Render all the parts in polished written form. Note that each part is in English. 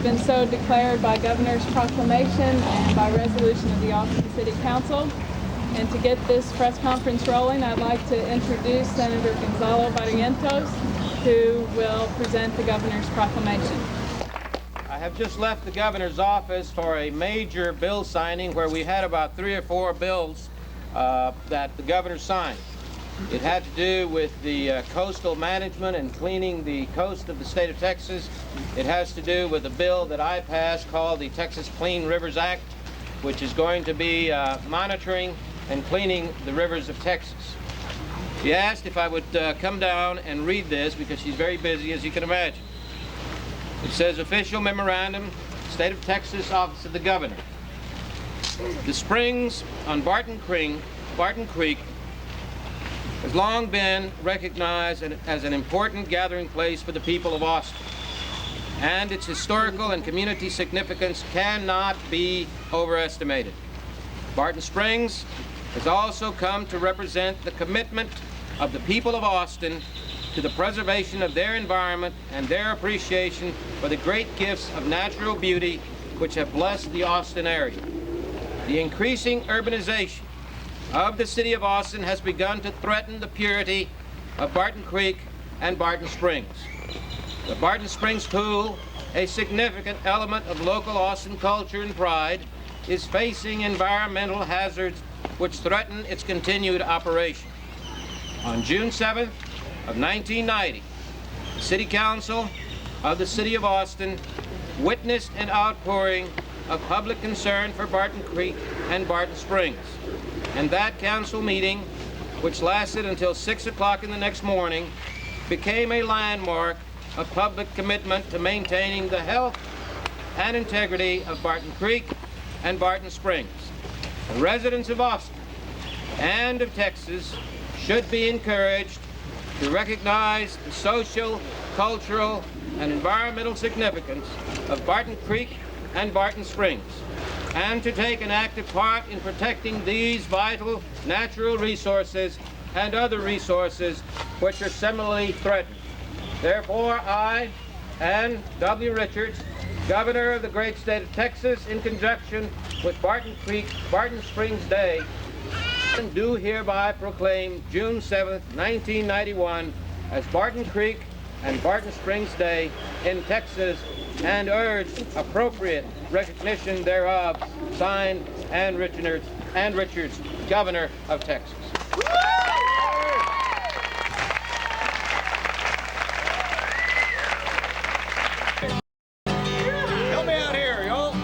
been so declared by Governor's proclamation and by resolution of the Austin City Council. And to get this press conference rolling, I'd like to introduce Senator Gonzalo Barrientos, who will present the Governor's proclamation. I have just left the Governor's office for a major bill signing where we had about 3 or 4 bills that the Governor signed. It had to do with the coastal management and cleaning the coast of the state of Texas. It has to do with a bill that I passed called the Texas Clean Rivers Act, which is going to be monitoring and cleaning the rivers of Texas. She asked if I would come down and read this because she's very busy, as you can imagine. It says, Official Memorandum, State of Texas, Office of the Governor. The springs on Barton Creek has long been recognized as an important gathering place for the people of Austin, and its historical and community significance cannot be overestimated. Barton Springs has also come to represent the commitment of the people of Austin to the preservation of their environment and their appreciation for the great gifts of natural beauty which have blessed the Austin area. The increasing urbanization of the city of Austin has begun to threaten the purity of Barton Creek and Barton Springs. The Barton Springs Pool, a significant element of local Austin culture and pride, is facing environmental hazards which threaten its continued operation. On June 7th of 1990, the City Council of the City of Austin witnessed an outpouring of public concern for Barton Creek and Barton Springs. And that council meeting, which lasted until 6 o'clock in the next morning, became a landmark of public commitment to maintaining the health and integrity of Barton Creek and Barton Springs. The residents of Austin and of Texas should be encouraged to recognize the social, cultural, and environmental significance of Barton Creek and Barton Springs, and to take an active part in protecting these vital natural resources and other resources which are similarly threatened. Therefore, I and W. Richards, Governor of the great state of Texas, in conjunction with Barton Creek, Barton Springs Day, do hereby proclaim June 7th, 1991 as Barton Creek and Barton Springs Day in Texas, and urge appropriate recognition thereof. Signed, Ann Richards, Governor of Texas. Help me out here, y'all.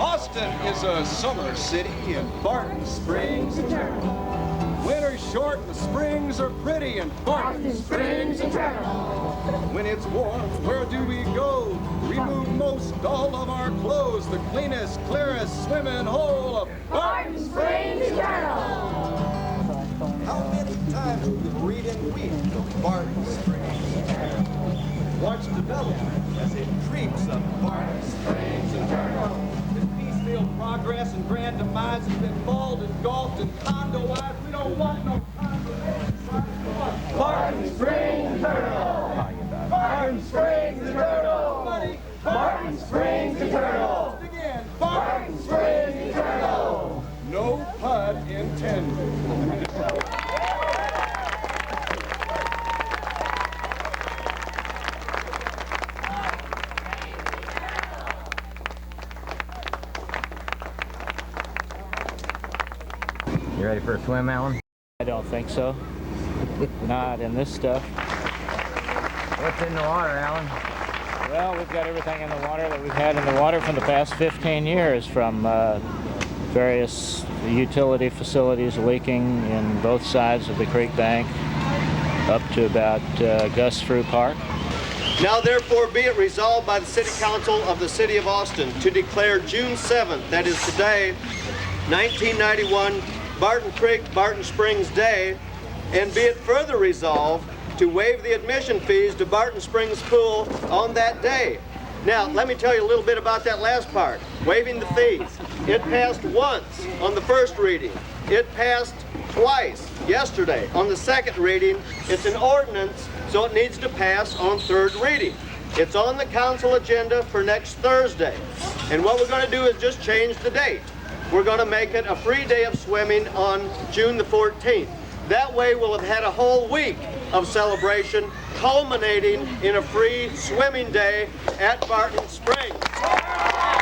Austin is a summer city and Barton Springs eternal. Winter's short and the springs are pretty and Barton Springs eternal. When it's warm, where do we go? Remove most all of our clothes. The cleanest, clearest swimming hole of Barton Springs eternal. How many times do the breeding wheat of Barton Springs? Watch development as it creeps up Barton Springs eternal. Piecemeal progress and grand demise has been mauled and golfed and condo-wise. We don't want no condo. Barton Springs eternal. Barton Springs eternal. Barton Springs eternal. Again, Barton Springs eternal. No pun intended. You ready for a swim, Alan? I don't think so. Not in this stuff. What's in the water, Alan? Well, we've got everything in the water that we've had in the water for the past 15 years, from various utility facilities leaking in both sides of the creek bank up to about Gus Frew Park. Now therefore be it resolved by the City Council of the City of Austin to declare June 7th, that is today, 1991, Barton Creek, Barton Springs Day, and be it further resolved to waive the admission fees to Barton Springs Pool on that day. Now, let me tell you a little bit about that last part, waiving the fees. It passed once on the first reading. It passed twice yesterday on the second reading. It's an ordinance, so it needs to pass on third reading. It's on the council agenda for next Thursday. And what we're going to do is just change the date. We're going to make it a free day of swimming on June the 14th. That way we'll have had a whole week of celebration culminating in a free swimming day at Barton Springs.